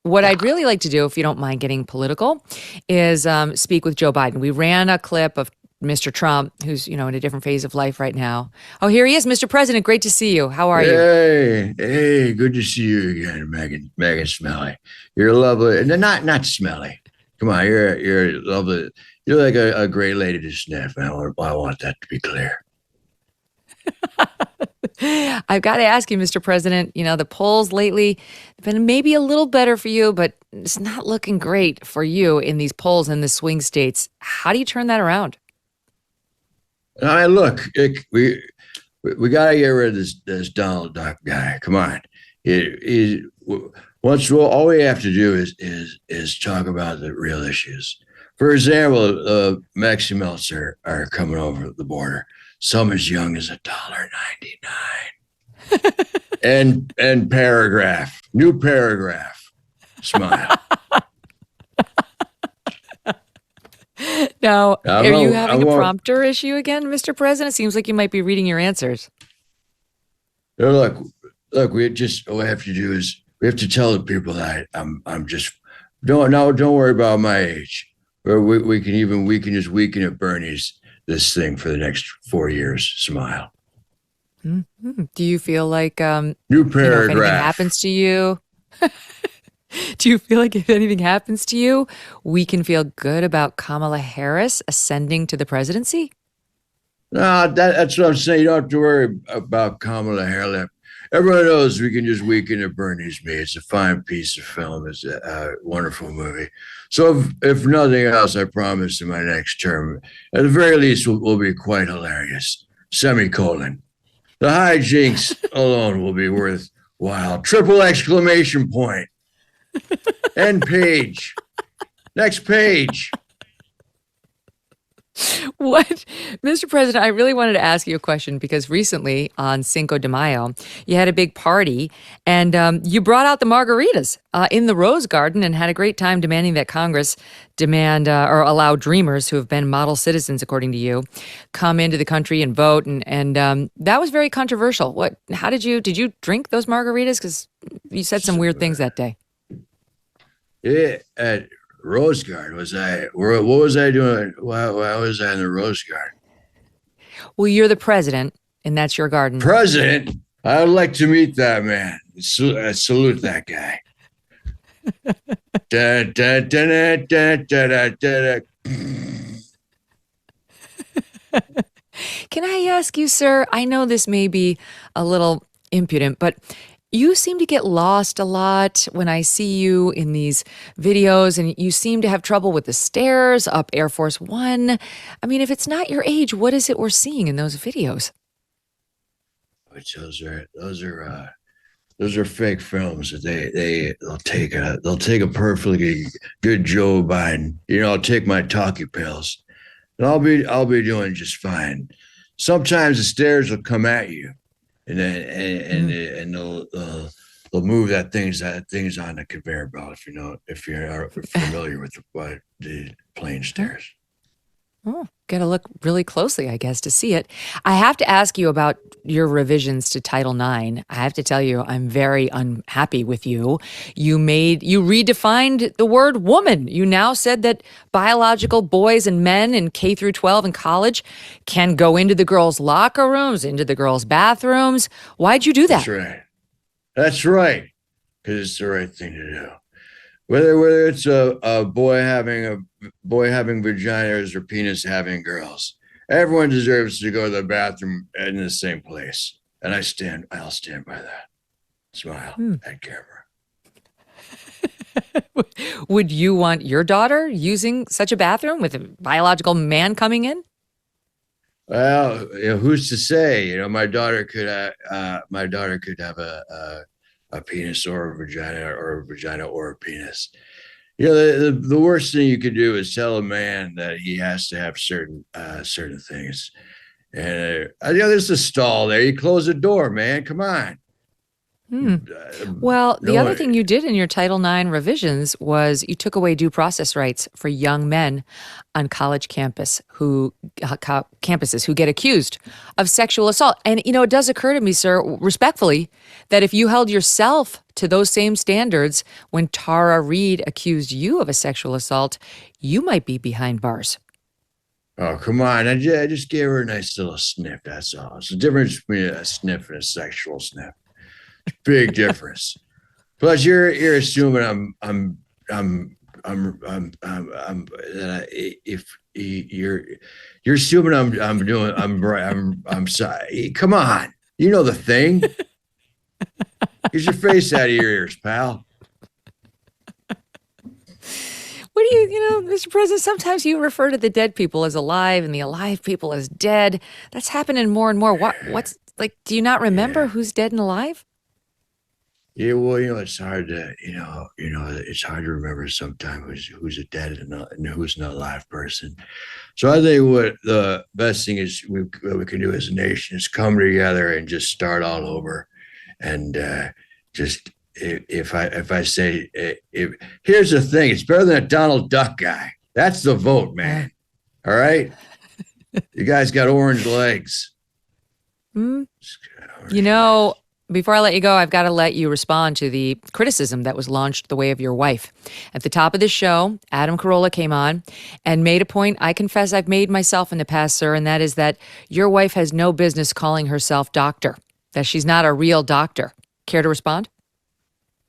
What I'd really like to do, if you don't mind getting political, is speak with Joe Biden. We ran a clip of Mr. Trump, who's, in a different phase of life right now. Oh, here he is, Mr. President. Great to see you. How are you? Hey, good to see you again, Megyn Smelly. You're lovely. No, not smelly. Come on, you're lovely. You're like a great lady to sniff. I want that to be clear. I've got to ask you, Mr. President, the polls lately have been maybe a little better for you, but it's not looking great for you in these polls in the swing states. How do you turn that around? I mean, look, we gotta get rid of this Donald Duck guy. Come on, all we have to do is talk about the real issues. For example, Mexican melts are coming over the border. Some as young as $1.99. and new paragraph. Smile. Now, are you having a prompter issue again, Mr. President? Seems like you might be reading your answers. Look. All we have to do is we have to tell the people that I'm just don't worry about my age. Or we can just weaken at Bernie's this thing for the next 4 years. Smile. Mm-hmm. Do you feel like new paragraph? If anything happens to you? Do you feel like if anything happens to you, we can feel good about Kamala Harris ascending to the presidency? No, that's what I'm saying. You don't have to worry about Kamala Harris. Everyone knows we can just weaken at Bernie's me. It's a fine piece of film. It's a wonderful movie. So if nothing else, I promise in my next term, at the very least, will be quite hilarious. Semicolon. The hijinks alone will be worthwhile. Triple exclamation point. End page. Next page. What? Mr. President, I really wanted to ask you a question because recently on Cinco de Mayo, you had a big party and you brought out the margaritas in the Rose Garden and had a great time demanding that Congress demand or allow dreamers who have been model citizens, according to you, come into the country and vote. And that was very controversial. How did you drink those margaritas? Because you said some weird things that day. Yeah. Rose Garden, what was I doing? Why was I in the Rose Garden? Well, you're the president, and that's your garden. President? I would like to meet that man. Salute that guy. Can I ask you, sir? I know this may be a little impudent, but you seem to get lost a lot when I see you in these videos, and you seem to have trouble with the stairs up Air Force One. I mean, if it's not your age, what is it we're seeing in those videos? Which those are fake films that they'll take a perfectly good Joe Biden. I'll take my talkie pills, and I'll be doing just fine. Sometimes the stairs will come at you. And then they'll move that things on the conveyor belt if you're familiar with the plane stairs. Oh, got to look really closely, I guess, to see it. I have to ask you about your revisions to Title IX. I have to tell you, I'm very unhappy with you. You redefined the word woman. You now said that biological boys and men in K through 12 and college can go into the girls' locker rooms, into the girls' bathrooms. Why'd you do that? That's right. Because it's the right thing to do. Whether it's a boy having vaginas or penis having girls, everyone deserves to go to the bathroom in the same place, and I'll stand by that. Smile at camera. Would you want your daughter using such a bathroom with a biological man coming in? Well, who's to say? My daughter could have a penis or a vagina or a penis. The worst thing you could do is tell a man that he has to have certain things. And there's a stall there. You close the door, man. Come on. Well, the No, other thing you did in your Title IX revisions was you took away due process rights for young men on college campuses who get accused of sexual assault. And, it does occur to me, sir, respectfully, that if you held yourself to those same standards when Tara Reid accused you of a sexual assault, you might be behind bars. oh, come on. I just gave her a nice little sniff. That's all. It's the difference between a sniff and a sexual sniff. Big difference. Plus, you're assuming if you're assuming I'm sorry. Come on, you know the thing. Get your face out of your ears, pal. What do Mr. President, sometimes you refer to the dead people as alive and the alive people as dead. That's happening more and more. What's like, do you not remember who's dead and alive? Yeah, well, it's hard to, it's hard to remember sometimes who's a dead and who's an alive person. So I think what the best thing is what we can do as a nation is come together and just start all over. And if I say, here's the thing, it's better than a Donald Duck guy. That's the vote, man. All right. You guys got orange legs. Before I let you go, I've got to let you respond to the criticism that was launched the way of your wife. At the top of the show, Adam Carolla came on and made a point I confess I've made myself in the past, sir, and that is that your wife has no business calling herself doctor, that she's not a real doctor. Care to respond?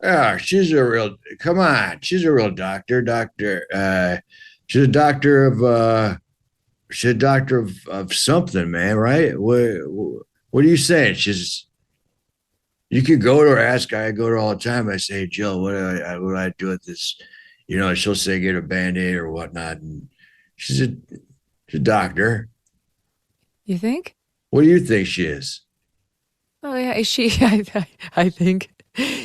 Oh, she's a real doctor. She's a doctor of something, man, right? What are you saying? You could go to her, I go to her all the time. I say, Jill, what do I do with this? She'll say, get a Band-Aid or whatnot. And she's a doctor. You think? What do you think she is? Oh, yeah, I think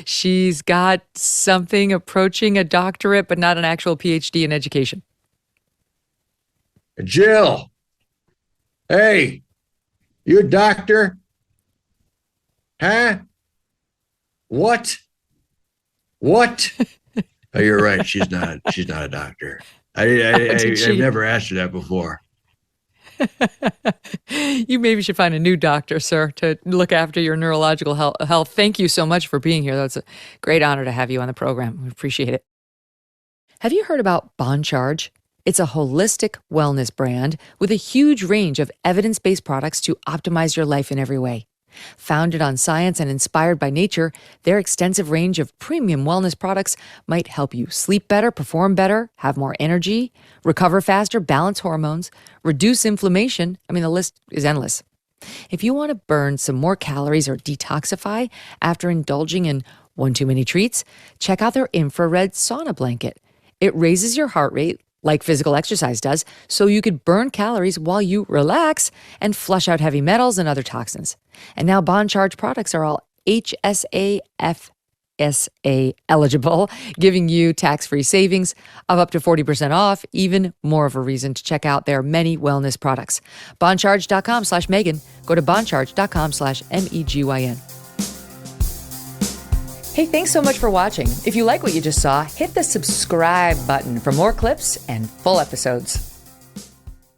she's got something approaching a doctorate, but not an actual PhD in education. Jill, hey, you a doctor? Huh? What? Oh, you're right. She's not a doctor. I've never asked her that before. You maybe should find a new doctor, sir, to look after your neurological health. Thank you so much for being here. That's a great honor to have you on the program. We appreciate it. Have you heard about Bon Charge? It's a holistic wellness brand with a huge range of evidence-based products to optimize your life in every way. Founded on science and inspired by nature, their extensive range of premium wellness products might help you sleep better, perform better, have more energy, recover faster, balance hormones, reduce inflammation. I mean, the list is endless. If you want to burn some more calories or detoxify after indulging in one too many treats, check out their infrared sauna blanket. It raises your heart rate like physical exercise does, so you could burn calories while you relax and flush out heavy metals and other toxins. And now Bon Charge products are all HSA FSA eligible, giving you tax-free savings of up to 40% off, even more of a reason to check out their many wellness products. Boncharge.com/Megyn. Go to boncharge.com/MEGYN. Hey, thanks so much for watching. If you like what you just saw, hit the subscribe button for more clips and full episodes.